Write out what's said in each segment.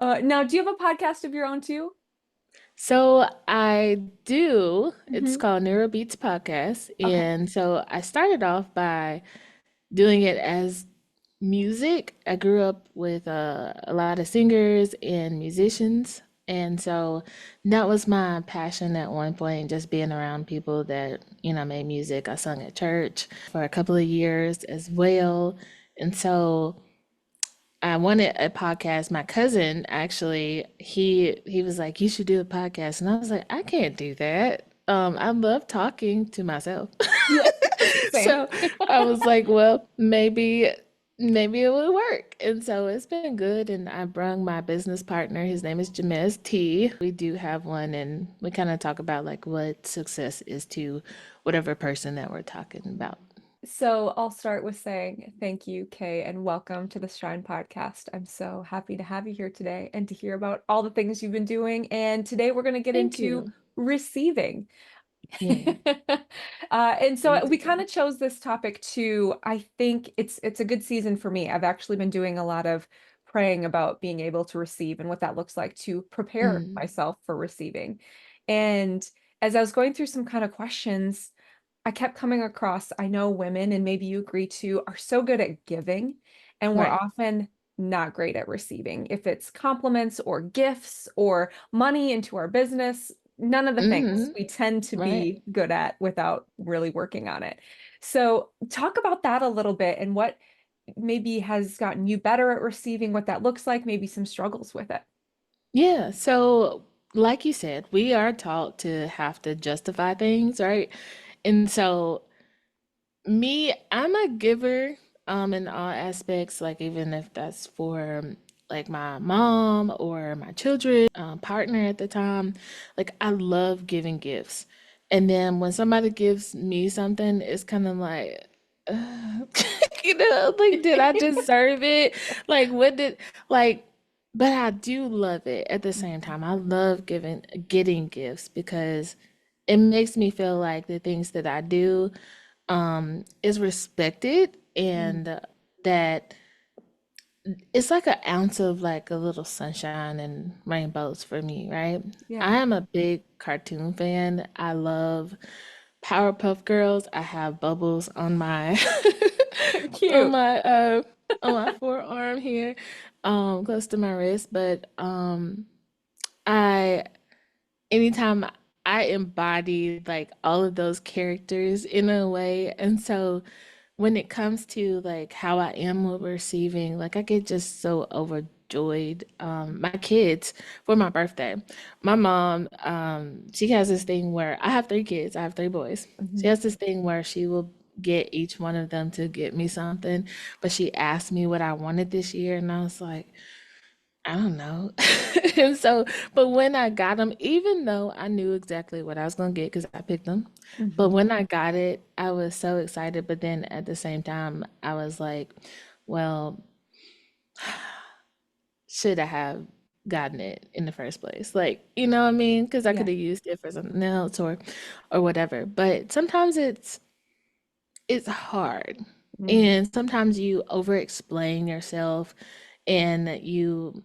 Now, do you have a podcast of your own too? So I do. It's Hmm. called Neurobeats Podcast. Okay. And so I started off by doing it as music. I grew up with a lot of singers and musicians. And so that was my passion at one point, just being around people that, made music. I sung at church for a couple of years as well. And so I wanted a podcast. My cousin actually, he was like, "You should do a podcast," and I was like, "I can't do that. I love talking to myself." Yeah. Same. So I was like, "Well, maybe it would work." And so it's been good. And I brung my business partner. His name is Jamez T. We do have one, and we kind of talk about like what success is to whatever person that we're talking about. So I'll start with saying thank you, Kay, and welcome to the Shine Podcast. I'm so happy to have you here today and to hear about all the things you've been doing. And today we're going to get Thank into you. receiving. Yeah. And Me so we kind too. of chose this topic too. I think it's a good season for me. I've actually been doing a lot of praying about being able to receive and what that looks like to prepare Mm, myself for receiving. And as I was going through some kind of questions, I kept coming across, I know women, and maybe you agree too, are so good at giving, and we're right. often not great at receiving. If it's compliments or gifts or money into our business, none of the things Hmm. we tend to Right. be good at without really working on it. So, talk about that a little bit and what maybe has gotten you better at receiving, what that looks like, maybe some struggles with it. Yeah. So, like you said, we are taught to have to justify things, right? And so, me, I'm a giver, in all aspects, like even if that's for like my mom or my children, partner at the time, like I love giving gifts. And then when somebody gives me something, it's kind of like, uh, like, did I deserve it? Like, what did, like, but I do love it at the same time. I love getting gifts because it makes me feel like the things that I do is respected Mm. and that it's like an ounce of like a little sunshine and rainbows for me, right? Yeah. I am a big cartoon fan. I love Powerpuff Girls. I have bubbles on my on Cute. my on my forearm here, close to my wrist. But I anytime I embody like all of those characters in a way. And so when it comes to like how I am with receiving, like I get just so overjoyed. My kids for my birthday, my mom, she has this thing where I have three kids, I have three boys. She Mhm. has this thing where she will get each one of them to get me something, but she asked me what I wanted this year, and I was like, I don't know. And so, but when I got them, even though I knew exactly what I was going to get because I picked them, but Mhm. when I got it, I was so excited. But then at the same time, I was like, well, should I have gotten it in the first place? Like, you know what I mean? Because I Yeah. could have used it for something else or whatever. But sometimes it's hard. Mhm. And sometimes you over explain yourself and you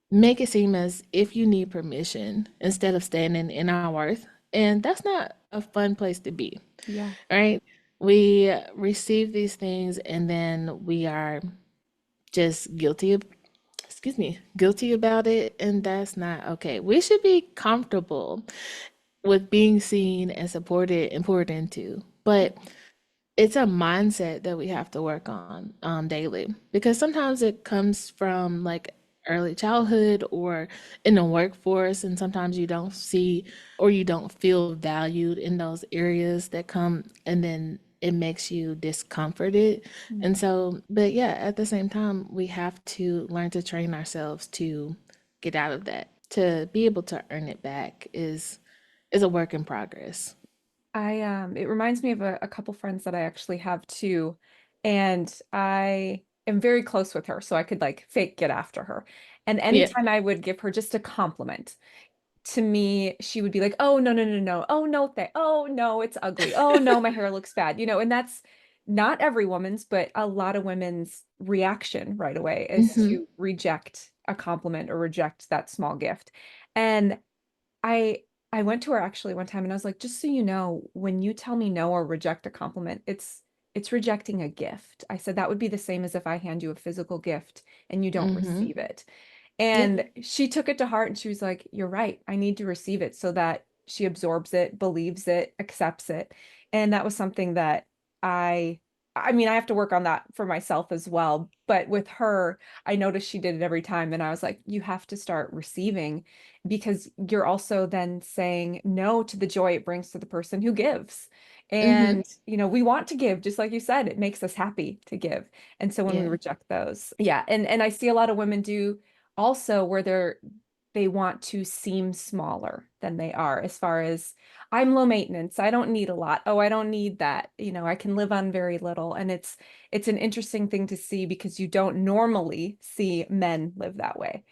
make it seem as if you need permission instead of standing in our worth. And that's not a fun place to be, Yeah. right? We receive these things and then we are just guilty about it. And that's not okay. We should be comfortable with being seen and supported and poured into. But it's a mindset that we have to work on daily because sometimes it comes from like early childhood or in the workforce, and sometimes you don't see or you don't feel valued in those areas that come, and then it makes you discomforted. And Mhm. so, but yeah, at the same time, we have to learn to train ourselves to get out of that. To be able to earn it back is a work in progress. It reminds me of a couple friends that I actually have too, and I am very close with her, so I could like fake get after her. And Yeah. anytime I would give her just a compliment, to me, she would be like, "Oh no, no, no, no. Oh no, oh no, it's ugly. Oh no, my hair looks bad." And that's not every woman's, but a lot of women's reaction right away is Hmm. to reject a compliment or reject that small gift. And I I went to her actually one time and I was like, just so you know, when you tell me no or reject a compliment, it's rejecting a gift. I said that would be the same as if I hand you a physical gift and you don't Mm-hmm. receive it. Yep. And she took it to heart and she was like, you're right. I need to receive it so that she absorbs it, believes it, accepts it. And that was something that I I mean, I have to work on that for myself as well. But with her, I noticed she did it every time. And I was like, you have to start receiving because you're also then saying no to the joy it brings to the person who gives. Mm-hmm. And, we want to give, just like you said, it makes us happy to give. And so when we Yeah. reject those, yeah. And I see a lot of women do also where they want to seem smaller than they are as far as I'm low maintenance. I don't need a lot. Oh, I don't need that. I can live on very little. And it's an interesting thing to see because you don't normally see men live that way.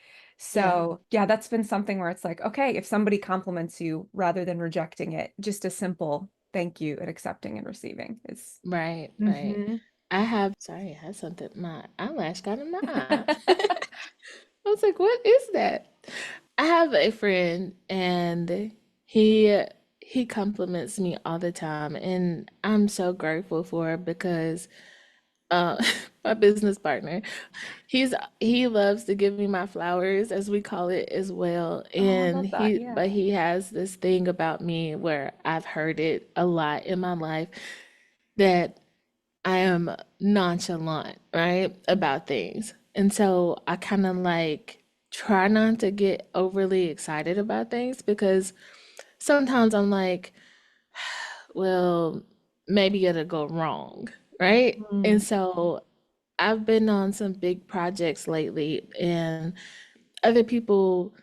Yeah. So, yeah, that's been something where it's like, okay, if somebody compliments you rather than rejecting it, just a simple thank you and accepting and receiving is. Right. Right. Mhm. I have, sorry, I had something, my eyelash got in my eye. I was like, what is that? I have a friend and he he compliments me all the time and I'm so grateful for it because uh my business partner, he loves to give me my flowers as we call it as well. Oh, I And love that. but Yeah. he has this thing about me where I've heard it a lot in my life that I am nonchalant, right, about things. And so I kind of like try not to get overly excited about things because sometimes I'm like, well, maybe it'll go wrong, right? And Mm. so I've been on some big projects lately, and other people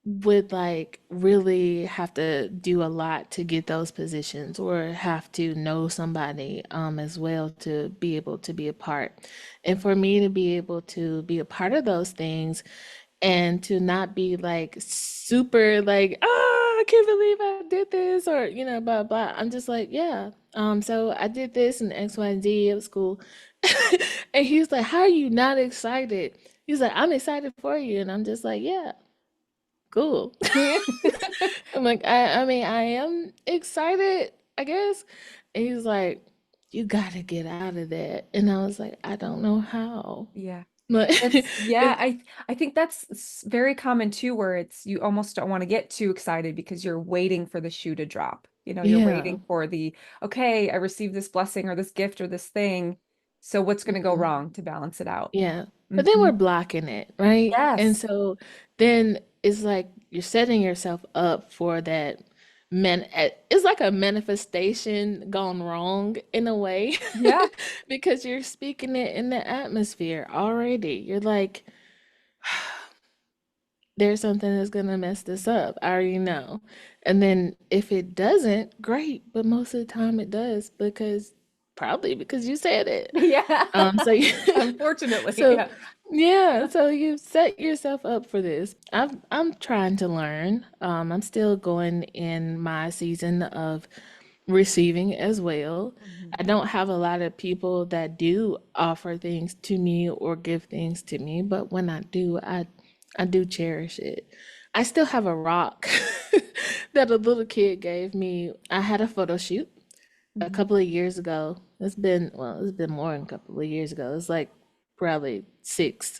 would like really have to do a lot to get those positions or have to know somebody as well to be able to be a part. And for me to be able to be a part of those things and to not be like super like, oh, I can't believe I did this or blah blah. I'm just like, yeah. So I did this and X, Y, and Z. It was cool. And he's like, how are you not excited? He's like, I'm excited for you. And I'm just like, yeah, cool. I'm like, I mean, I am excited, I guess. And he's like, you gotta get out of that. And I was like, I don't know how. Yeah. But Yeah, it's I think that's very common too, where it's you almost don't want to get too excited because you're waiting for the shoe to drop. You're yeah. waiting for okay, I received this blessing or this gift or this thing. So what's going to go wrong to balance it out? Yeah. But then Hmm. we're blocking it, right? And Yes. so then it's like you're setting yourself up for that it's like a manifestation gone wrong in a way Yeah. because you're speaking it in the atmosphere already. You're like, there's something that's gonna mess this up. I already know. And then if it doesn't, great. But most of the time it does because probably because you said it. Yeah. So Unfortunately, so yeah. yeah, so you set yourself up for this. I'm trying to learn. I'm still going in my season of receiving as well. Mhm. I don't have a lot of people that do offer things to me or give things to me, but when I do, I do cherish it. I still have a rock that a little kid gave me. I had a photo shoot a Mhm. couple of years ago. It's been more than a couple of years ago. It's like probably 6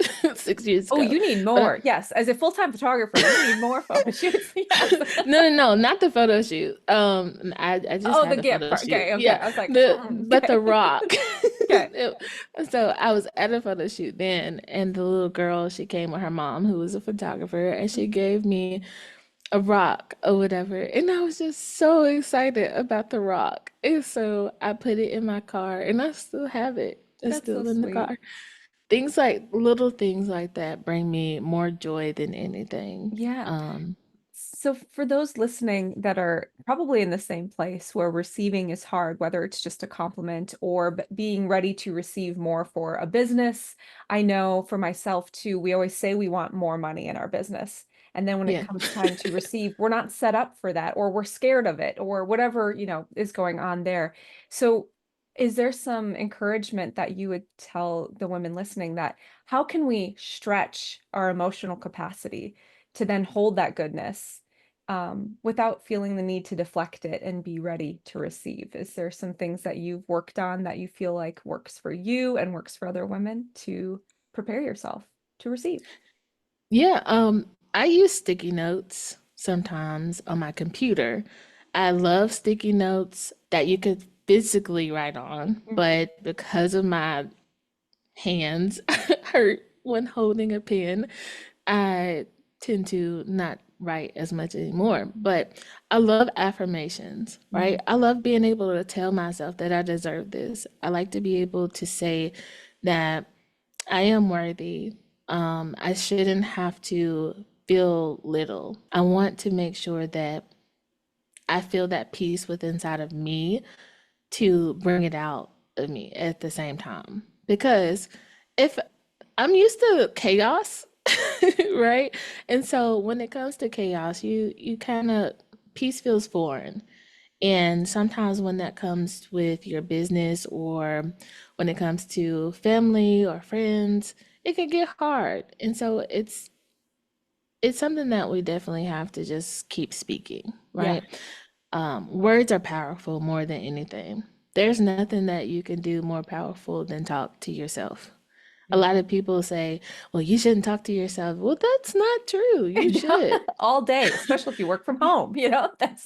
years Oh, ago. you need But more. Yes. As a full-time photographer, you need more photo shoots. Yes. no, not the photo shoot. I just Oh, the had a gift photo part. shoot. Okay, okay. Yeah, I was like, the mm, but the okay. rock. Okay. So I was at a photo shoot then, and the little girl, she came with her mom, who was a photographer, and she gave me a rock or whatever. And I was just so excited about the rock. And so I put it in my car and I still have it. It's That's so still in the sweet. car. Things like little things like that bring me more joy than anything. Yeah. So for those listening that are probably in the same place where receiving is hard, whether it's just a compliment or being ready to receive more for a business, I know for myself too, we always say we want more money in our business. And then when it Yeah. comes time to receive, we're not set up for that, or we're scared of it, or whatever, is going on there. So Is there some encouragement that you would tell the women listening that how can we stretch our emotional capacity to then hold that goodness without feeling the need to deflect it and be ready to receive? Is there some things that you've worked on that you feel like works for you and works for other women to prepare yourself to receive? Yeah, I use sticky notes sometimes on my computer. I love sticky notes that you could physically write on, Mhm. but because of my hands hurt when holding a pen, I tend to not write as much anymore. But I love affirmations, right? Mhm. I love being able to tell myself that I deserve this. I like to be able to say that I am worthy. I shouldn't have to feel little. I want to make sure that I feel that peace within inside of me to bring it out of me at the same time. Because if I'm used to chaos, right? And so when it comes to chaos, you kind of peace feels foreign. And sometimes when that comes with your business or when it comes to family or friends, it can get hard. And so it's something that we definitely have to just keep speaking, Yeah. right? Words are powerful more than anything. There's nothing that you can do more powerful than talk to yourself. A Yeah. lot of people say, well, you shouldn't talk to yourself. Well, that's not true. You should. All day, especially if you work from home, that's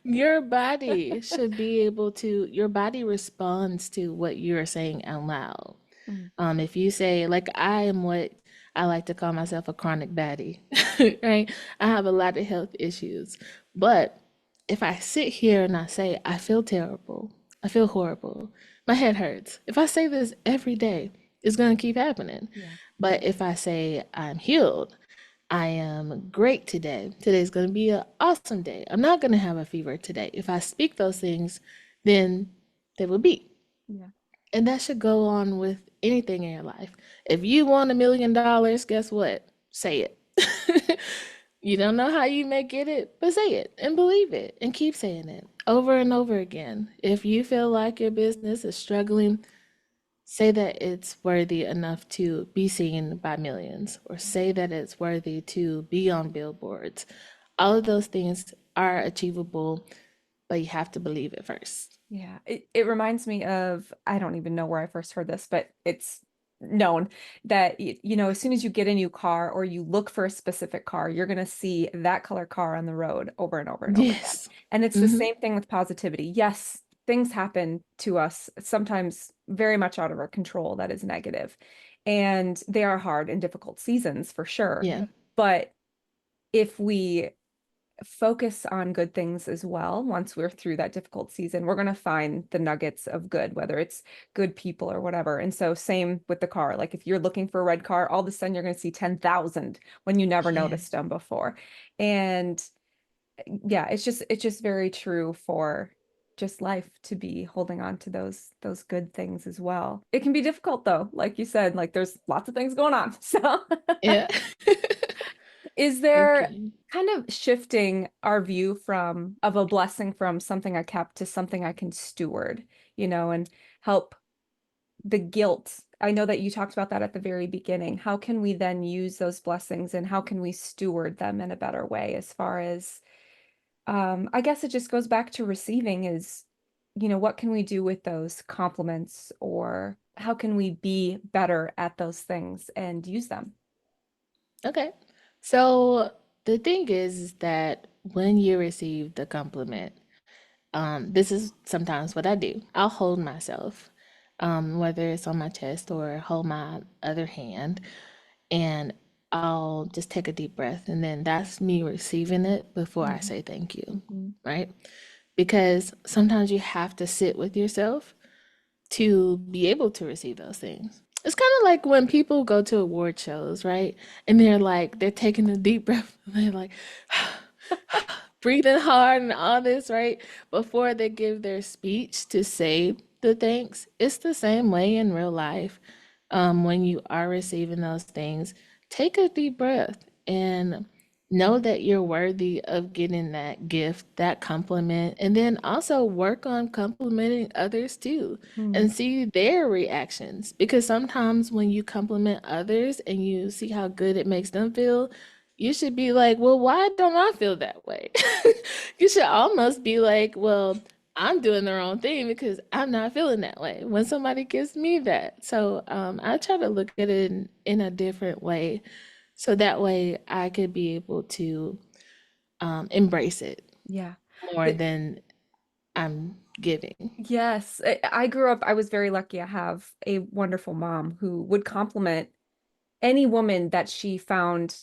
Your body should be able to, your body responds to what you're saying out loud. Mm. If you say, like, I am what I like to call myself a chronic baddie, right? I have a lot of health issues. But if I sit here and I say, I feel terrible, I feel horrible, my head hurts. If I say this every day, it's going to keep happening. Yeah. But if I say, I'm healed, I am great today. Today's going to be an awesome day. I'm not going to have a fever today. If I speak those things, then they will be. Yeah. And that should go on with anything in your life. If you want $1 million, guess what? Say it. You don't know how you may get it, but say it and believe it and keep saying it over and over again. If you feel like your business is struggling, say that it's worthy enough to be seen by millions, or say that it's worthy to be on billboards. All of those things are achievable, but you have to believe it first. Yeah, it reminds me of, I don't even know where I first heard this, but it's known that as soon as you get a new car or you look for a specific car, you're going to see that color car on the road over and over and over again. Yes. And it's the Hmm. same thing with positivity. Yes, things happen to us, sometimes very much out of our control, that is negative. And they are hard and difficult seasons for sure. Yeah. But if we focus on good things as well. Once we're through that difficult season, we're going to find the nuggets of good, whether it's good people or whatever. And so, same with the car. Like, if you're looking for a red car, all of a sudden you're going to see 10,000 when you never noticed Yes. them before. And yeah, it's just very true for just life to be holding on to those good things as well. It can be difficult though, like you said, like there's lots of things going on. So Yeah. is It there can. kind of shifting our view from of a blessing from something I kept to something I can steward, and help the guilt? I know that you talked about that at the very beginning. How can we then use those blessings and how can we steward them in a better way as far as I guess it just goes back to receiving is, what can we do with those compliments or how can we be better at those things and use them? Okay. So the thing is that when you receive the compliment, this is sometimes what I do. I'll hold myself, whether it's on my chest or hold my other hand, and I'll just take a deep breath. And then that's me receiving it before I Mhm. say thank you, Mhm. right? Because sometimes you have to sit with yourself to be able to receive those things. It's kind of like when people go to award shows, right? And they're taking a deep breath and they're like breathing hard and all this, right? Before they give their speech to say the thanks. It's the same way in real life. When you are receiving those things, take a deep breath and know that you're worthy of getting that gift, that compliment, and then also work on complimenting others too Mm. and see their reactions. Because sometimes when you compliment others and you see how good it makes them feel, you should be like, well, why don't I feel that way? You should almost be like, well, I'm doing the wrong thing because I'm not feeling that way when somebody gives me that. So I try to look at it in a different way so that way I could be able to embrace it Yeah. more The, than I'm giving. yes, I grew up, I was very lucky. I have a wonderful mom who would compliment any woman that she found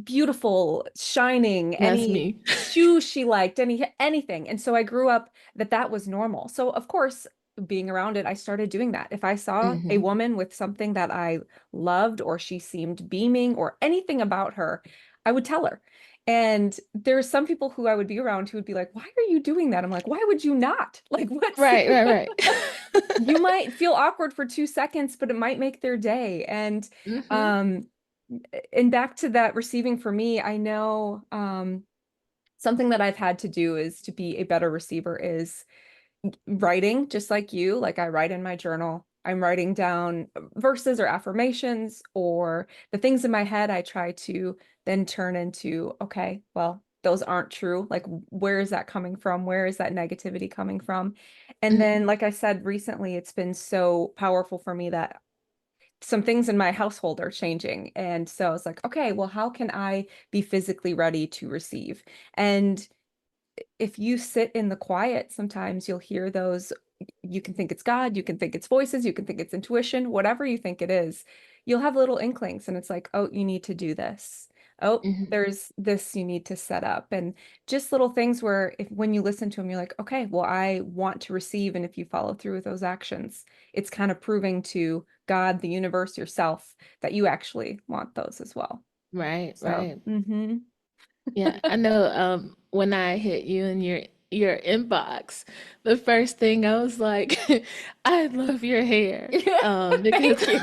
beautiful, shining, That's any me. shoes she liked, anything. And so I grew up that was normal. So of course, being around it, I started doing that. If I saw a Hmm. woman with something that I loved or she seemed beaming or anything about her, I would tell her. And there's some people who I would be around who would be like, "Why are you doing that?" I'm like, "Why would you not?" Like, what's Right, right, right. you might feel awkward for 2 seconds, but it might make their day. Hmm. Um, and back to that receiving for me, I know something that I've had to do is to be a better receiver is writing, just like you. Like I write in my journal. I'm writing down verses or affirmations or the things in my head I try to then turn into, okay, well, those aren't true. Like, where is that coming from? Where is that negativity coming from? And then, Hmm. like I said recently, it's been so powerful for me that some things in my household are changing. And so I was like, okay, well, how can I be physically ready to receive? And if you sit in the quiet, sometimes you'll hear those. You can think it's God, you can think it's voices, you can think it's intuition, whatever you think it is. You'll have little inklings, and it's like, oh, you need to do this. Oh, Hmm. there's this you need to set up. And just little things where if when you listen to them, you're like, okay, well, I want to receive. And if you follow through with those actions, it's kind of proving to God, the universe, yourself, that you actually want those as well. Right, So, right. mm-hmm. Yeah, I know when I hit you in your inbox, the first thing I was like, I love your hair. Because Thank you.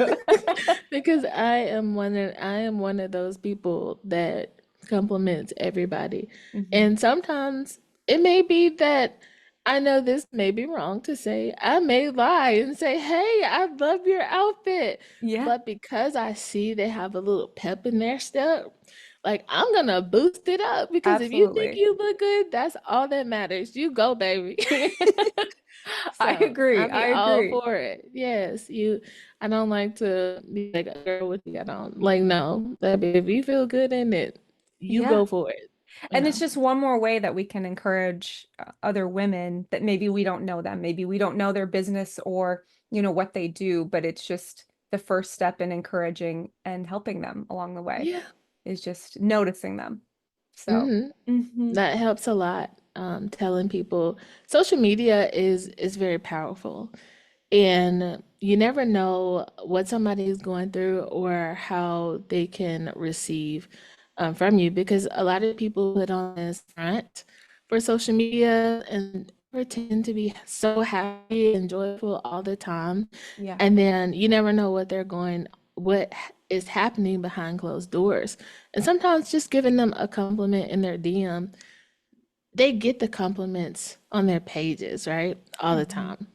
because I am one of those people that compliments everybody. Hmm. And sometimes it may be that I know this may be wrong to say. I may lie and say, "Hey, I love your outfit." Yeah, But because I see they have a little pep in their step, like I'm gonna boost it up because if you think absolutely. you look good, that's all that matters. You go, baby. I So agree. I'll I be all agree. for it. Yes, you. I don't like to be like a girl with you. I don't like no. Baby, if you feel good in it, you Yeah. go for it. You And it's know. just one more way that we can encourage other women that maybe we don't know them, maybe we don't know their business or, what they do, but it's just the first step in encouraging and helping them along the way Yeah. is just noticing them. So, Hmm. hmm. That helps a lot. Telling people social media is very powerful. And you never know what somebody is going through or how they can receive from you because a lot of people put on this front for social media and pretend to be so happy and joyful all the time. Yeah. And then you never know what is happening behind closed doors. And sometimes just giving them a compliment in their DM, they get the compliments on their pages, right? All the Hmm. time.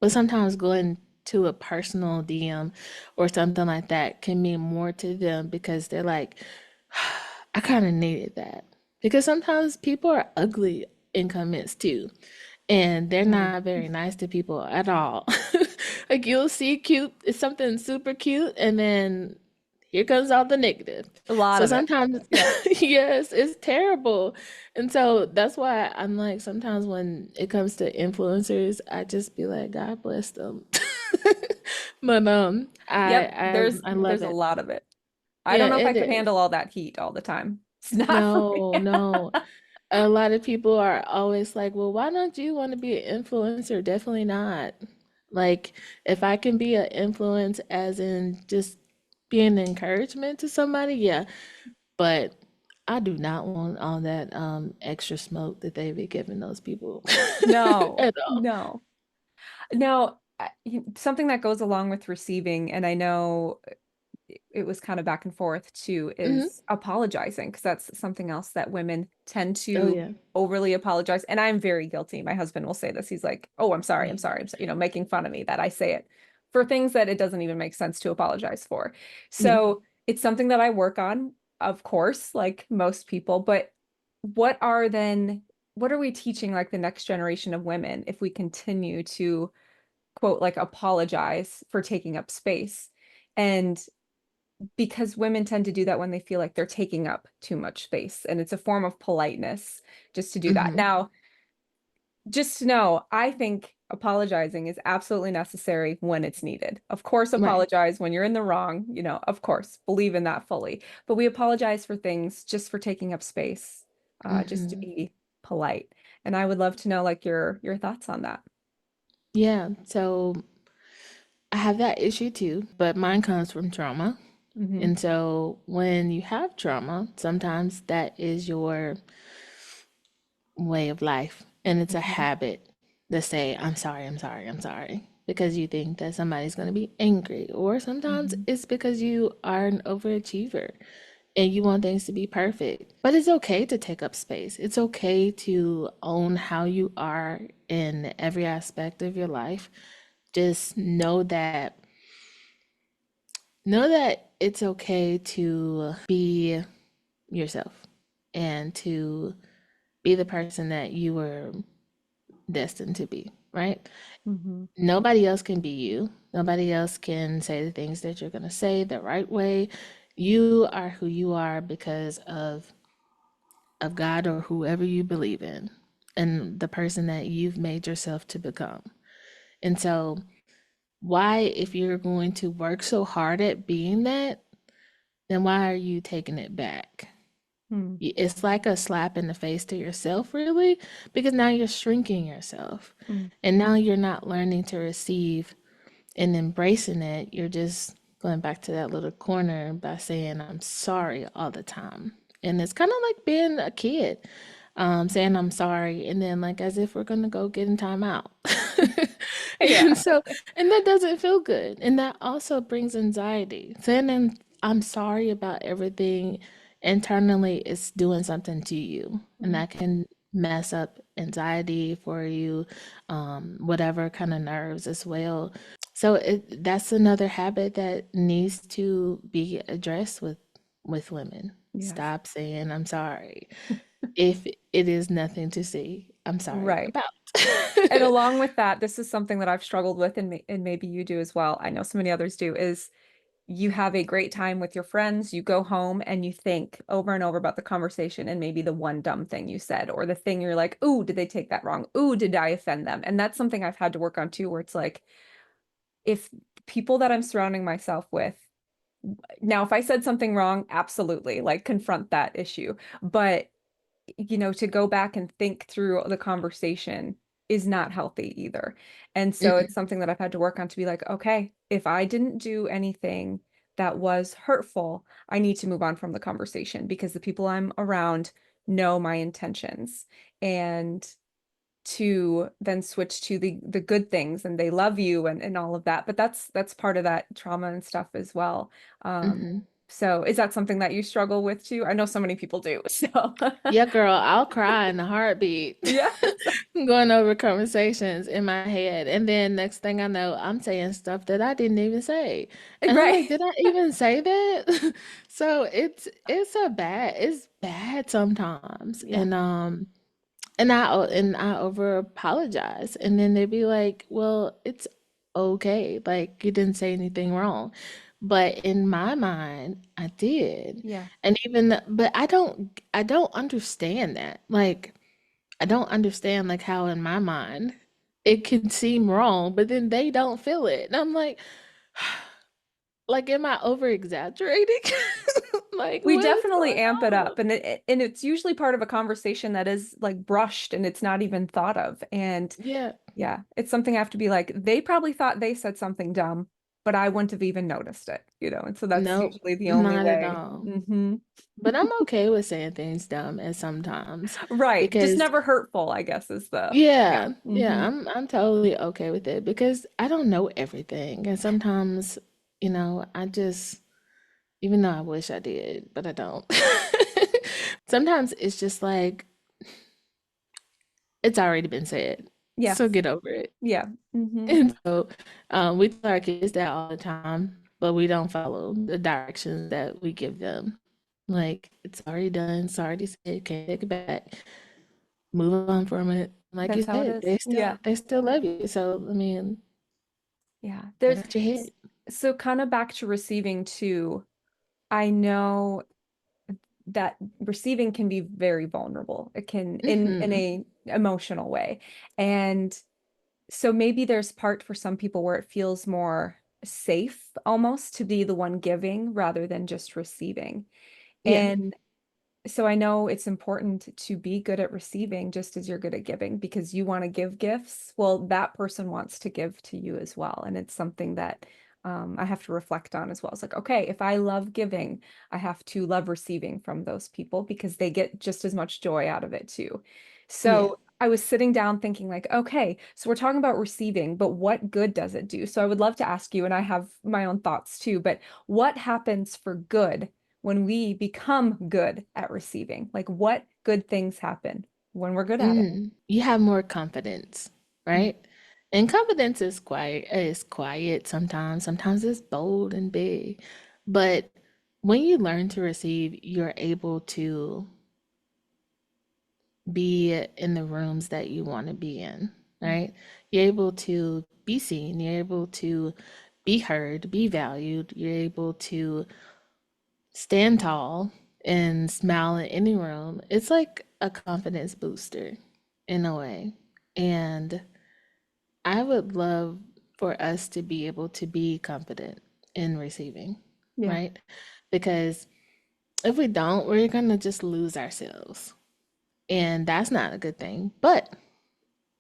But sometimes going to a personal DM or something like that can mean more to them because they're like, I kind of needed that. Because sometimes people are ugly in comments too, and they're Mm. not very nice to people at all. Like you'll see cute, it's something super cute, and then here comes all the negative. A lot So of it. sometimes, Yeah. yes, it's terrible. And so that's why I'm like, sometimes when it comes to influencers, I just be like, God bless them. But Yep. I love There's a it. lot of it. I Yeah, don't know if I it could is. handle all that heat all the time. It's not for me. No, no. A lot of people are always like, well, why don't you want to be an influencer? Definitely not. Like, if I can be an influence, as in just being an encouragement to somebody, yeah. But I do not want all that extra smoke that they be giving those people No, at all. no. Now, something that goes along with receiving, and I know it was kind of back and forth too, Hmm. is apologizing, because that's something else that women tend Oh to yeah. overly apologize. And I'm very guilty. My husband will say this. He's like, "Oh, I'm sorry, I'm Yeah. sorry, I'm sorry," making fun of me that I say it for things that it doesn't even make sense to apologize for. Yeah. So it's something that I work on, of course, like most people, but what are then what are we teaching like the next generation of women if we continue to quote like apologize for taking up space? And because women tend to do that when they feel like they're taking up too much space, and it's a form of politeness just to do that. Hmm. Now, just to know, I think apologizing is absolutely necessary when it's needed. Of course, Right. apologize when you're in the wrong, of course, believe in that fully. But we apologize for things just for taking up space, just to Hmm. be polite. And I would love to know like your thoughts on that. Yeah. So I have that issue too, but mine comes from trauma. Hmm. And so when you have trauma, sometimes that is your way of life. And it's a Hmm. habit to say, I'm sorry, I'm sorry, I'm sorry, because you think that somebody's going to be angry. Or sometimes Hmm. it's because you are an overachiever and you want things to be perfect. But it's okay to take up space. It's okay to own how you are in every aspect of your life. Just know that it's okay to be yourself and to be the person that you were destined to be, right? Hmm. Nobody else can be you. Nobody else can say the things that you're going to say the right way. You are who you are because of God or whoever you believe in and the person that you've made yourself to become. And so, why, if you're going to work so hard at being that, then why are you taking it back? Hmm. It's like a slap in the face to yourself, really, because now you're shrinking yourself. Hmm. And now you're not learning to receive and embracing it. You're just going back to that little corner by saying, I'm sorry all the time. And it's kind of like being a kid, saying, I'm sorry. And then, like, as if we're going to go get in timeout. Yeah. And so, and that doesn't feel good. And that also brings anxiety. Saying, I'm sorry about everything internally is doing something to you. And Hmm. that can mess up anxiety for you, whatever kind of nerves as well. So that's another habit that needs to be addressed with women. Yes. Stop saying I'm sorry if it is nothing to say I'm sorry Right. about. And along with that, this is something that I've struggled with, and maybe you do as well. I know so many others do, is you have a great time with your friends, you go home and you think over and over about the conversation and maybe the one dumb thing you said, or the thing you're like, "Ooh, did they take that wrong? Ooh, did I offend them?" And that's something I've had to work on too, where it's like, if people that I'm surrounding myself with, now, if I said something wrong, absolutely, like confront that issue. But to go back and think through the conversation is not healthy either. And so it's Mm-mm, something that I've had to work on to be like, okay, if I didn't do anything that was hurtful, I need to move on from the conversation because the people I'm around know my intentions. And to then switch to the good things, and they love you and all of that. But that's part of that trauma and stuff as well. Um, mm-hmm. so is that something that you struggle with too? I know so many people do. So Yeah, girl, I'll cry in a heartbeat. yes. Going over conversations in my head. And then next thing I know, I'm saying stuff that I didn't even say. And I'm Right. like, did I even say that? So it's bad sometimes. Yeah. And I over apologize. And then they'd be like, well, it's okay. Like you didn't say anything wrong. But in my mind, I did. Yeah. And but I don't understand that. Like I don't understand like how in my mind it can seem wrong, but then they don't feel it. And I'm like, am I over exaggerating? Like, We what is definitely going amp it on? up, and it's usually part of a conversation that is like brushed and it's not even thought of. And Yeah. yeah, it's something I have to be like, they probably thought they said something dumb, but I wouldn't have even noticed it. And so that's Nope, usually the only not at way. all. Hmm. But I'm okay with saying things dumb at sometimes Right. Just because never hurtful, I guess, is the, yeah. yeah, Hmm. yeah, I'm totally okay with it because I don't know everything. And sometimes, I just even though I wish I did, but I don't. Sometimes it's just like it's already been said, Yeah. so get over it. Yeah. Hmm. And so we tell our kids that all the time, but we don't follow the directions that we give them. Like, it's already done, it's already said, can't take it back. Move on from it. Like you That's how it said, is. Yeah. they still love you. So I mean, Yeah. get There's out your head. so kind of back to receiving too. I know that receiving can be very vulnerable. It can in Hmm. a emotional way. And so maybe there's part for some people where it feels more safe almost to be the one giving rather than just receiving. Yeah. And so I know it's important to be good at receiving just as you're good at giving because you want to give gifts. Well, that person wants to give to you as well. And it's something that I have to reflect on as well. It's like, okay, if I love giving, I have to love receiving from those people because they get just as much joy out of it too. Yeah. So I was sitting down thinking, like, okay, so we're talking about receiving, but what good does it do? So I would love to ask you, and I have my own thoughts too, but what happens for good when we become good at receiving? Like what good things happen when we're good at it? You have more confidence, Mm. right? And confidence is quiet sometimes. Sometimes it's bold and big. But when you learn to receive, you're able to be in the rooms that you want to be in, Mm. right? You're able to be seen, you're able to be heard, be valued, you're able to stand tall and smile in any room. It's like a confidence booster in a way. And I would love for us to be able to be confident in receiving, Yeah. right? Because if we don't, we're going to just lose ourselves. And that's not a good thing. But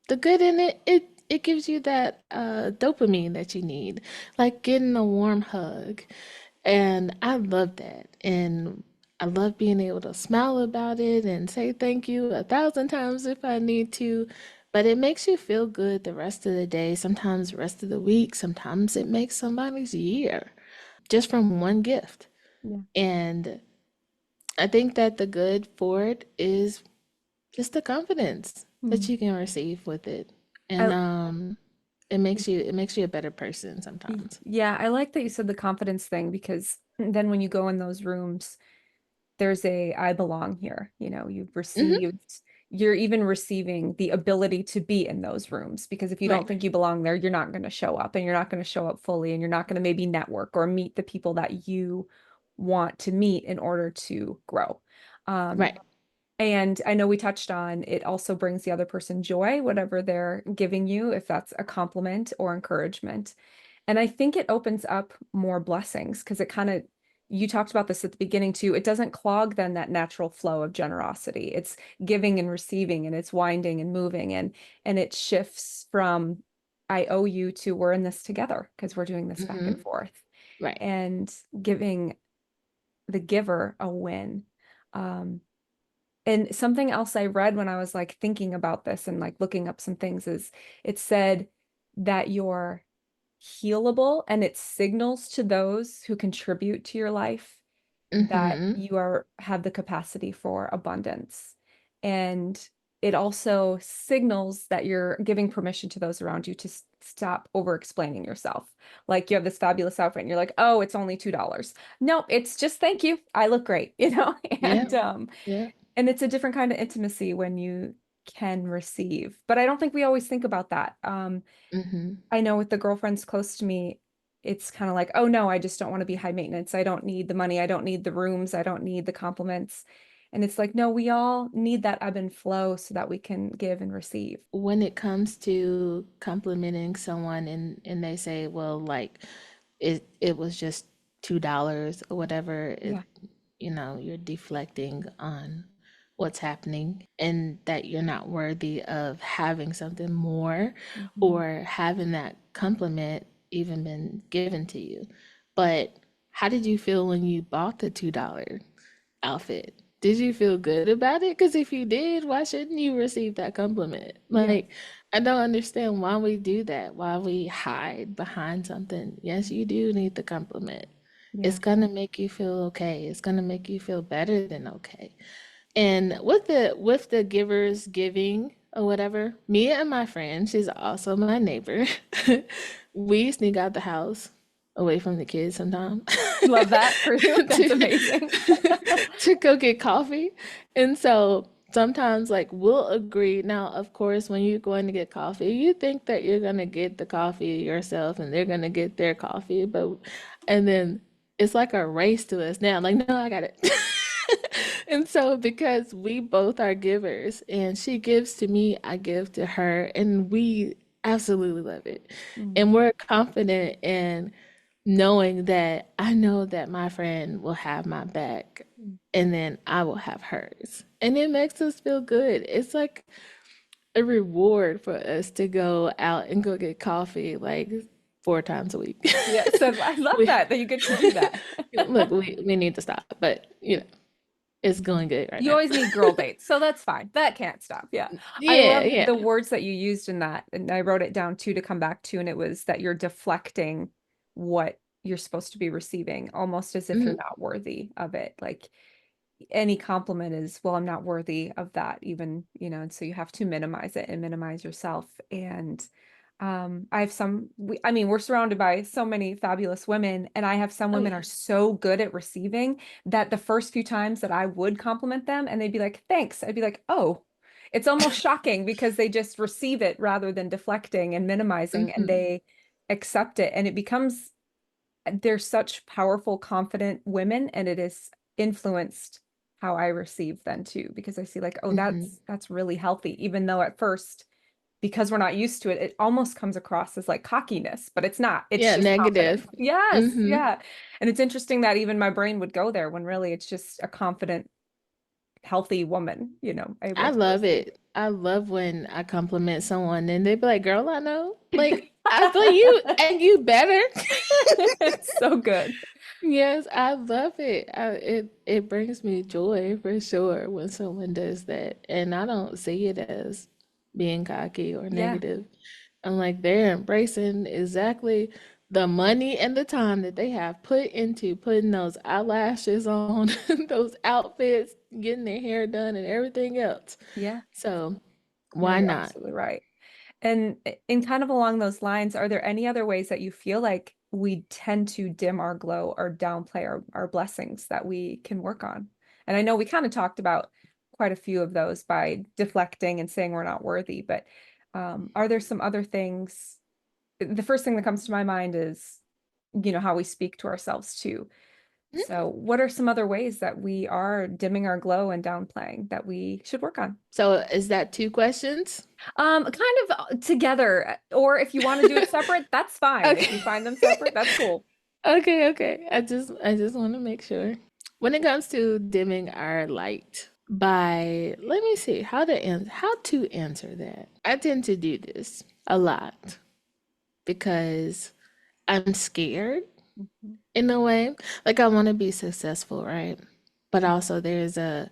the good in it, it gives you that dopamine that you need, like getting a warm hug. And I love that. And I love being able to smile about it and say thank you 1,000 times if I need to. But it makes you feel good the rest of the day, sometimes the rest of the week, sometimes it makes somebody's year just from one gift. Yeah. And I think that the good for it is just the confidence that Mm. you can receive with it. I, And it makes you a better person sometimes. yeah, I like that you said the confidence thing because then when you go in those rooms, there's a I belong here. You know, Hmm. you're even receiving the ability to be in those rooms because if you don't Right. think you belong there, you're not going to show up and you're not going to show up fully and you're not going to maybe network or meet the people that you want to meet in order to grow. Um, Right. and I know we touched on it also brings the other person joy, whatever they're giving you, if that's a compliment or encouragement. And I think it opens up more blessings because it kind of, you talked about this at the beginning too. It doesn't clog then that natural flow of generosity. It's giving and receiving and it's winding and moving and it shifts from I owe you to we're in this together because we're doing this back and Hmm. forth Right. and giving the giver a win. Um, and something else I read when I was like thinking about this and like looking up some things is it said that you're healable and it signals to those who contribute to your life that Hmm. you are have the capacity for abundance. And it also signals that you're giving permission to those around you to stop over explaining yourself. Like you have this fabulous outfit and you're like, "Oh, it's only $2." Nope, it's just thank you. I look great, you know? Yeah. And Yeah. and it's a different kind of intimacy when you can receive. But I don't think we always think about that. Hmm. I know with the girlfriends close to me, it's kind of like, oh no, I just don't want to be high maintenance. I don't need the money. I don't need the rooms. I don't need the compliments. And it's like, no, we all need that ebb and flow so that we can give and receive. When it comes to complimenting someone and they say, well, like it was just $2 or whatever, Yeah. you're deflecting on what's happening and that you're not worthy of having something more Mhm. or having that compliment even been given to you. But how did you feel when you bought the $2 outfit? Did you feel good about it? Because if you did, why shouldn't you receive that compliment? Yeah. Like, I don't understand why we do that, why we hide behind something. Yes, you do need the compliment, Yeah. It's gonna make you feel okay. It's gonna make you feel better than okay. And with the givers giving or whatever, me and my friend, she's also my neighbor, we sneak out the house away from the kids sometimes Love that for you. That's to amazing. to go get coffee. And so sometimes like we'll agree. Now, of course, when you're going to get coffee, you think that you're gonna get the coffee yourself and they're gonna get their coffee, but and then it's like a race to us now. Like, no, I got it. And so because we both are givers and she gives to me, I give to her, and we absolutely love it. And Mhm. we're confident in knowing that I know that my friend will have my back and then I will have hers. And it makes us feel good. It's like a reward for us to go out and go get coffee like 4 times a week. Yeah, so I love We that you get to do that. look, we need to stop, but it's going good right You now. always need girl dates, so that's fine. That can't stop. Yeah. I Yeah, love yeah. the words that you used in that, and I wrote it down too to come back to, and it was that you're deflecting what you're supposed to be receiving, almost as if you're Mhm, not worthy of it. Like any compliment is, well, I'm not worthy of that even, and so you have to minimize it and minimize yourself. And I have I mean, we're surrounded by so many fabulous women, and I have some oh women yeah. are so good at receiving that the first few times that I would compliment them and they'd be like, thanks, I'd be like, oh, it's almost shocking because they just receive it rather than deflecting and minimizing, and Hmm. they accept it, and it becomes they're such powerful, confident women, and it has influenced how I receive them too, because I see like, oh, Hmm. that's really healthy, even though at first, because we're not used to it, it almost comes across as like cockiness, but it's not. It's Yeah, just confidence. negative. Yes, Hmm. yeah. And it's interesting that even my brain would go there when really it's just a confident, healthy woman, able I to love receive. it. I love when I compliment someone and they be like, "Girl, I know." Like I feel you, and you better. It's so good. Yes, I love it. It brings me joy for sure when someone does that, and I don't see it as being cocky or Yeah, negative. I'm like they're embracing exactly the money and the time that they have put into putting those eyelashes on, those outfits, getting their hair done, and everything else. yeah. So No, why you're not? absolutely right. And in kind of along those lines, are there any other ways that you feel like we tend to dim our glow or downplay our blessings that we can work on? And I know we kind of talked about quite a few of those by deflecting and saying we're not worthy, but are there some other things? The first thing that comes to my mind is, how we speak to ourselves too. So, what are some other ways that we are dimming our glow and downplaying that we should work on? So is that two questions? Kind of together, or if you want to do it separate, that's fine. If you Okay. find them separate, that's cool. Okay, okay. I just want to make sure. When it comes to dimming our light, by let me see how to answer that. I tend to do this a lot because I'm scared Mhm. in a way. Like I want to be successful, right? But also there's a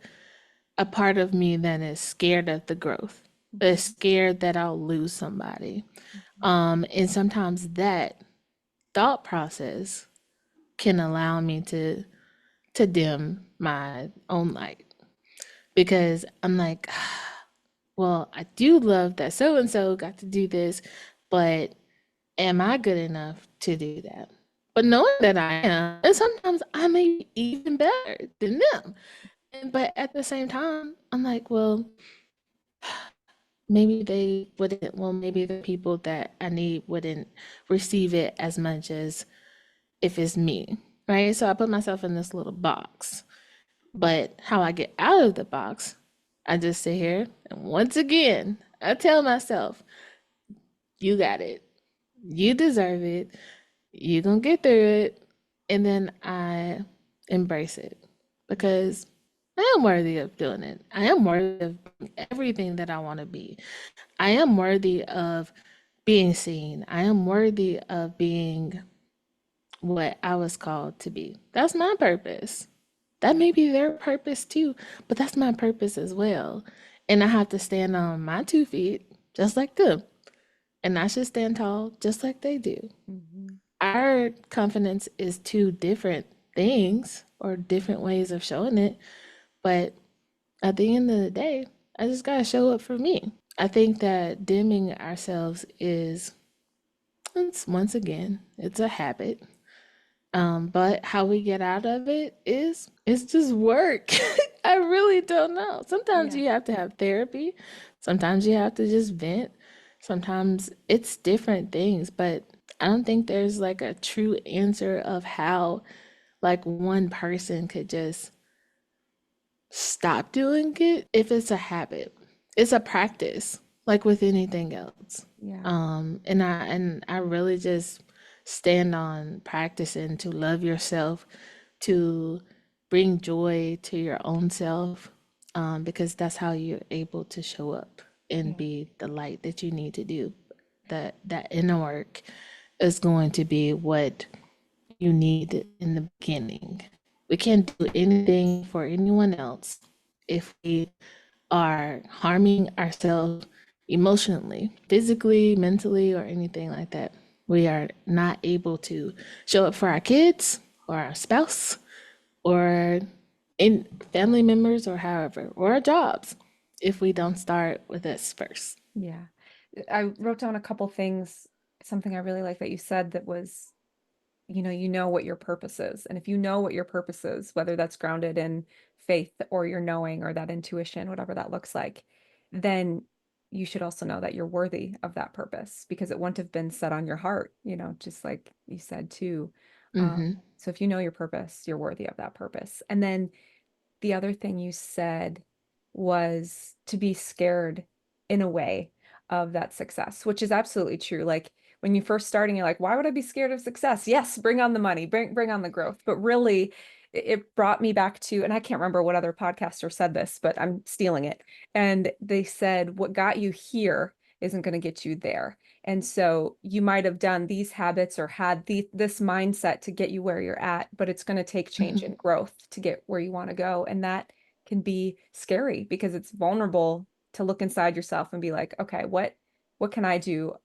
part of me that is scared of the growth. Is Mhm. scared that I'll lose somebody. Mhm. And sometimes that thought process can allow me to dim my own light because I'm like, well, I do love that so and so got to do this, but am I good enough to do that? But knowing that I am, and sometimes I may be even better than them. But at the same time, I'm like, well, maybe they wouldn't, well, maybe the people that I need wouldn't receive it as much as if it's me, right? So I put myself in this little box. But how I get out of the box, I just sit here and once again, I tell myself, you got it. You deserve it. You gonna get through it. And then I embrace it because I am worthy of doing it. I am worthy of being everything that I want to be. I am worthy of being seen. I am worthy of being what I was called to be. That's my purpose. That may be their purpose too, but that's my purpose as well. And I have to stand on my 2 feet just like them. And I should stand tall just like they do. Mhm. our confidence is two different things or different ways of showing it. But at the end of the day, I just gotta show up for me. I think that dimming ourselves is, it's once again, it's a habit. But how we get out of it is it's just work. I really don't know. Sometimes Yeah. you have to have therapy. Sometimes you have to just vent. Sometimes it's different things, but I don't think there's like a true answer of how like one person could just stop doing it if it's a habit. It's a practice, like with anything else. Yeah. And I really just stand on practicing to love yourself, to bring joy to your own self, because that's how you're able to show up and Yeah. be the light that you need to do. That inner work is going to be what you need in the beginning. We can't do anything for anyone else if we are harming ourselves emotionally, physically, mentally, or anything like that. We are not able to show up for our kids or our spouse or in family members or however, or our jobs if we don't start with us first. Yeah. I wrote down a couple things, something I really like that you said that was, you know what your purpose is. And if you know what your purpose is, whether that's grounded in faith or your knowing or that intuition, whatever that looks like, then you should also know that you're worthy of that purpose because it wouldn't have been set on your heart, just like you said too. Mm-hmm. So if you know your purpose, you're worthy of that purpose. And then the other thing you said was to be scared in a way of that success, which is absolutely true. Like when you first starting, you're like, why would I be scared of success? Yes, bring on the money, bring on the growth. But really, it brought me back to, and I can't remember what other podcaster said this, but I'm stealing it. And they said, what got you here isn't going to get you there. And so you might have done these habits or had this mindset to get you where you're at, but it's going to take change Mm-hmm. and growth to get where you want to go. And that can be scary because it's vulnerable to look inside yourself and be like, okay, what can I do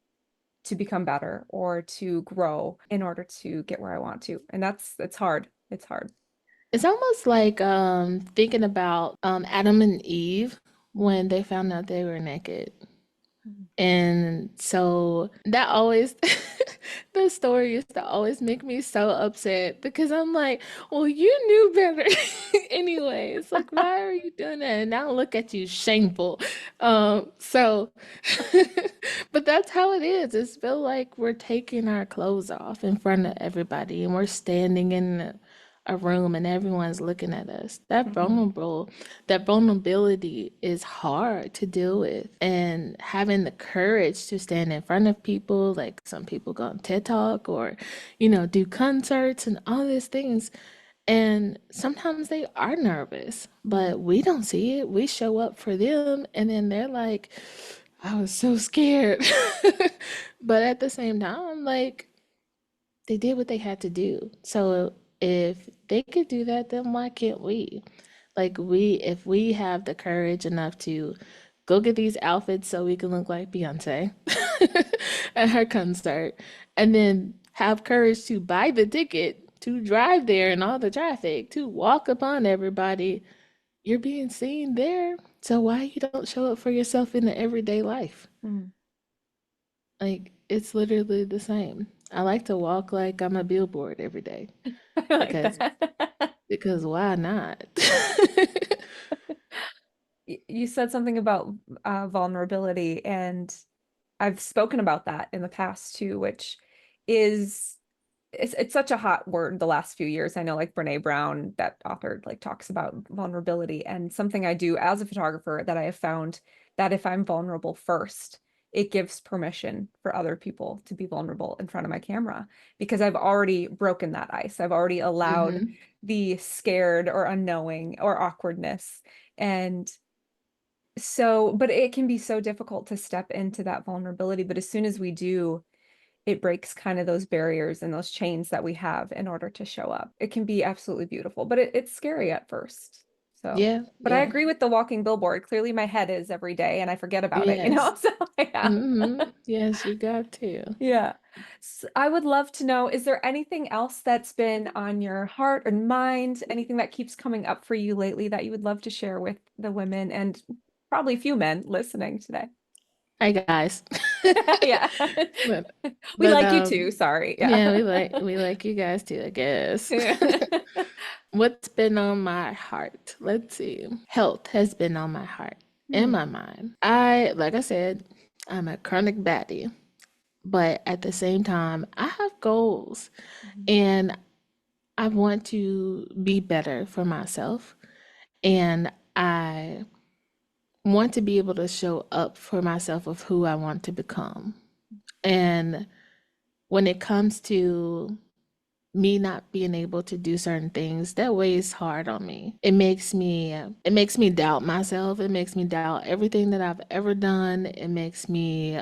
to become better or to grow in order to get where I want to? And it's hard. It's hard. It's almost like thinking about Adam and Eve when they found out they were naked. Mhm. And so that always, the story used to always make me so upset because I'm like, well, you knew better anyway. It's like, why are you doing that? And now look at you, shameful. So, but that's how it is. It's feel like we're taking our clothes off in front of everybody and we're standing in a room and everyone's looking at us. Mhm. That vulnerability is hard to deal with. And having the courage to stand in front of people, like some people go on TED Talk or, do concerts and all these things. And sometimes they are nervous, Mhm. but we don't see it. We show up for them, and then they're like, I was so scared. But at the same time, like, they did what they had to do. So if they could do that, then why can't we? Like if we have the courage enough to go get these outfits so we can look like Beyonce at her concert, and then have courage to buy the ticket to drive there in all the traffic, to walk upon everybody, you're being seen there. So why you don't show up for yourself in the everyday life? Mhm. Like it's literally the same. I like to walk like I'm a billboard every day I like because that. why not? You said something about vulnerability, and I've spoken about that in the past too, which is it's such a hot word the last few years. I know like Brene Brown, that author, like talks about vulnerability, and something I do as a photographer that I have found that if I'm vulnerable first, it gives permission for other people to be vulnerable in front of my camera because I've already broken that ice. I've already allowed Hmm. the scared or unknowing or awkwardness. And so, but it can be so difficult to step into that vulnerability. But as soon as we do, it breaks kind of those barriers and those chains that we have in order to show up. It can be absolutely beautiful, but it's scary at first. So, Yeah, but I yeah. agree with the walking billboard. Clearly my head is every day and I forget about it, you Yes. know? So yeah. Yes, you got to. Yeah. I would love to know, is there anything else that's been on your heart and mind, anything that keeps coming up for you lately that you would love to share with the women and probably a few men listening today? Hi guys. Yeah. But We but like you too. Sorry. Yeah. yeah, we like you guys too, I guess. Yeah. What's been on my heart? Let's see. Health has been on my heart and my Hmm. mind. Like I said, I'm a chronic baddie, but at the same time, I have goals and I want to be better for myself. And I want to be able to show up for myself of who I want to become. And when it comes to me not being able to do certain things, that weighs hard on me. It makes me doubt myself. It makes me doubt everything that I've ever done. It makes me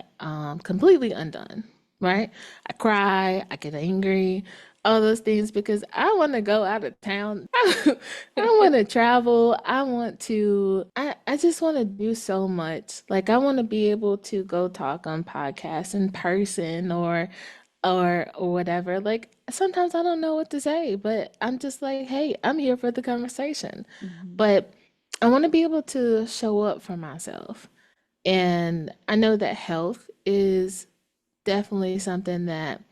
completely undone. Right? I cry. I get angry. All those things because I want to go out of town. I want to travel. I just want to do so much. Like I want to be able to go talk on podcasts in person or whatever. Like sometimes I don't know what to say, but I'm just like, hey, I'm here for the conversation. Mhm. But I want to be able to show up for myself. And I know that health is definitely something that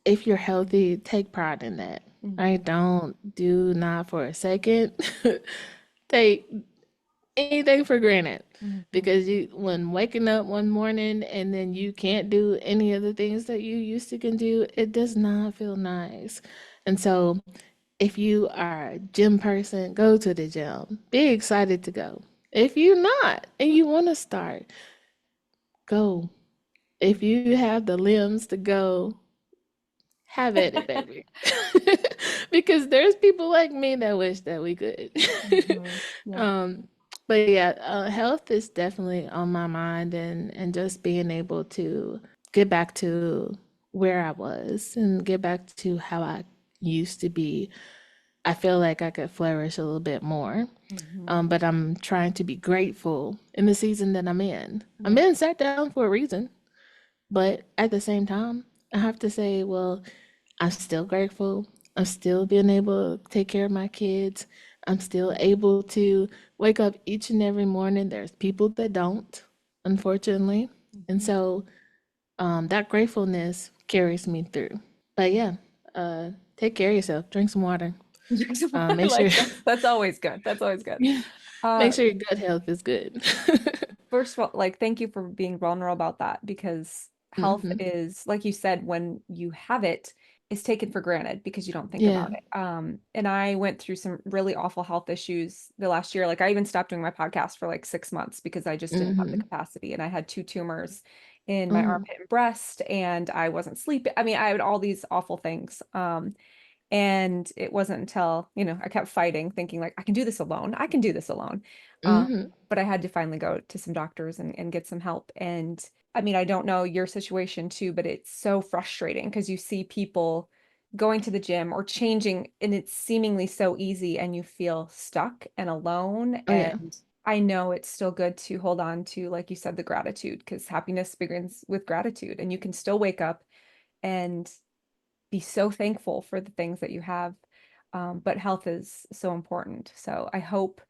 if you're healthy, take pride in that. I Mhm. do not for a second take anything for granted Mhm. because you when waking up one morning and then you can't do any of the things that you used to can do, it does not feel nice. And so if you are a gym person, go to the gym. Be excited to go. If you're not and you want to start, go. If you have the limbs to go, have at it, baby. Because there's people like me that wish that we could. Mhm. Yeah. um, but yeah, health is definitely on my mind, and just being able to get back to where I was and get back to how I used to be. I feel like I could flourish a little bit more. Mhm. But I'm trying to be grateful in the season that I'm in. I'm Yeah. being sat down for a reason, but at the same time, I have to say, well, I'm still grateful. I'm still being able to take care of my kids. I'm still able to wake up each and every morning. There's people that don't, unfortunately. And Mhm. so that gratefulness carries me through. But yeah, take care of yourself. Drink some water. I Make sure, like that. That's always good. That's always good. yeah, make Uh, sure your gut health is good. First of all, like, thank you for being vulnerable about that because health Hmm. is, like you said, when you have it, is taken for granted because you don't think Yeah. about it. And I went through some really awful health issues the last year. Like, I even stopped doing my podcast for like 6 months because I just didn't have the Hmm. capacity. And I had two tumors in my Mm. armpit and breast, and I wasn't sleeping. I mean, I had all these awful things. And it wasn't until, I kept fighting, thinking like, I can do this alone. I can do this alone. Um, Hmm. but I had to finally go to some doctors and get some help. And I mean, I don't know your situation too, but it's so frustrating because you see people going to the gym or changing and it's seemingly so easy and you feel stuck and alone. Oh yeah. And I know it's still good to hold on to, like you said, the gratitude because happiness begins with gratitude and you can still wake up and be so thankful for the things that you have. But health is so important. So I hope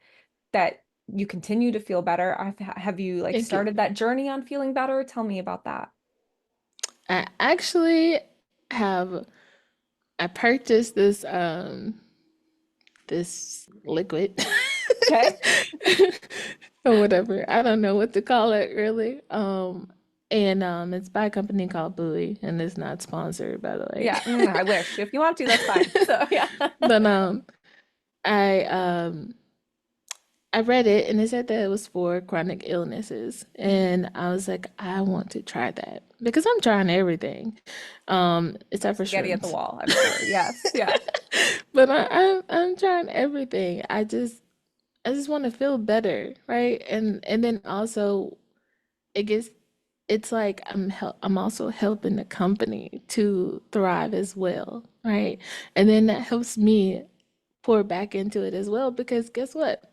that you continue to feel better. Have you like Thank you. started that journey on feeling better? Tell me about that. I actually have I purchased this liquid Okay. or whatever. I don't know what to call it really. And it's by a company called Bowie and it's not sponsored by the way. Yeah, I wish. If you want to, that's fine. So yeah. But I um I read it and it said that it was for chronic illnesses. And I was like, I want to try that because I'm trying everything. Except for Spaghetti at the shrooms. wall, I'm sure. Yes. Yeah. But I'm trying everything. I just want to feel better, right? And then also it gets it's like I'm also helping the company to thrive as well, right? And then that helps me pour back into it as well because guess what?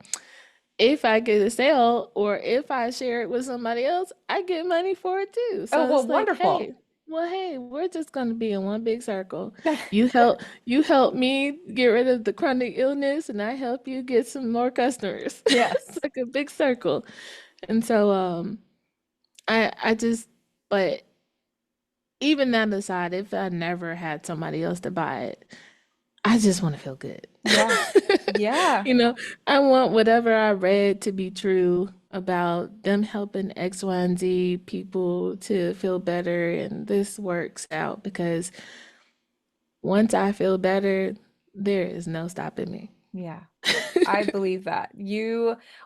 If I get a sale or if I share it with somebody else, I get money for it too. Oh, So well, it's like, wonderful. hey, well, hey, we're just gonna be in one big circle. You help me get rid of the chronic illness and I help you get some more customers. It's Yes. like a big circle. And so I just but even that aside, if I never had somebody else to buy it, I just want to feel good. Yeah. Yeah. You know, I want whatever I read to be true about them helping X, Y, and Z people to feel better, and this works out because once I feel better, there is no stopping me. Yeah. I believe that.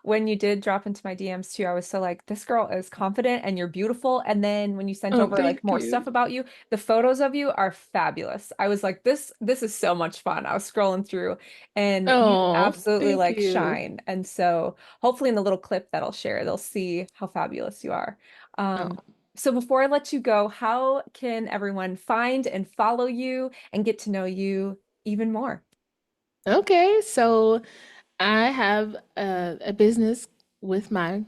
When you did drop into my DMs too, I was so like, this girl is confident and you're beautiful. And then when you sent Oh, over like thank more you. stuff about you, the photos of you are fabulous. I was like, this is so much fun. I was scrolling through and you Oh, absolutely thank like you. shine. And so hopefully in the little clip that I'll share, they'll see how fabulous you are. Oh, So before I let you go, how can everyone find and follow you and get to know you even more? okay. So I have a business with my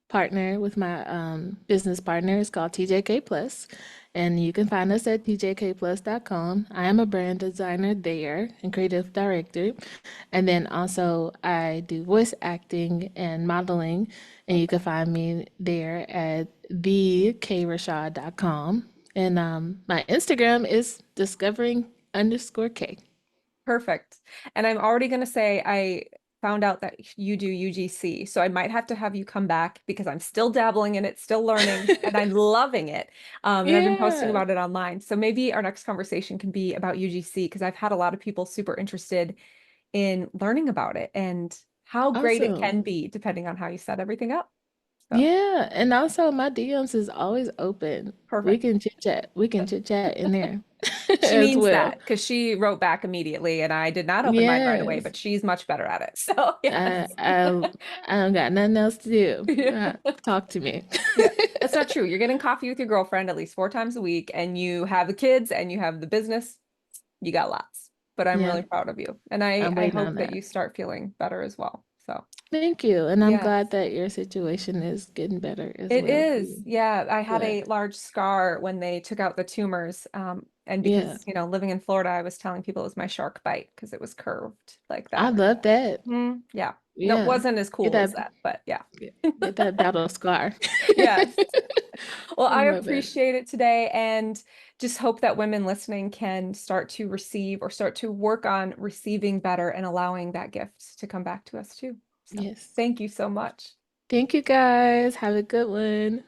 partner, with my business partner. It's called TJK Plus, and you can find us at tjkplus.com. I am a brand designer there and creative director. And then also I do voice acting and modeling, and you can find me there at thekrashad.com. And my Instagram is discovering_K. Perfect. And I'm already going to say I found out that you do UGC, so I might have to have you come back because I'm still dabbling in it, still learning, and I'm loving it. And I've been posting Yeah, about it online. So maybe our next conversation can be about UGC because I've had a lot of people super interested in learning about it and how great it awesome. can be depending on how you set everything up. So Yeah, and also my DMs is always open. We perfect. can chit chat. We can chit chat in there She as means well. that because she wrote back immediately and I did not open mine right away, Yes. but she's much better at it. So I yes. I I don't got nothing else to do. Yeah. Talk to me. Yeah, that's not true. You're getting coffee with your girlfriend at least 4 times a week, and you have the kids and you have the business. You got lots. But I'm Yeah, really proud of you. And I I'm I waiting hope on that that. you start feeling better as well. So, Thank you. And I'm glad yes. that your situation is getting better as It well is. too. Yeah, I had Good. a large scar when they took out the tumors. And Yeah. because, living in Florida, I was telling people it was my shark bite because it was curved like I that. love that. Yeah. No, it Yeah. wasn't as Get cool as that that, but yeah. get that battle scar. Yes. Well, I I love it. appreciate it today and just hope that women listening can start to receive or start to work on receiving better and allowing that gift to come back to us too. So Yes. thank you so much. Thank you guys. Have a good one.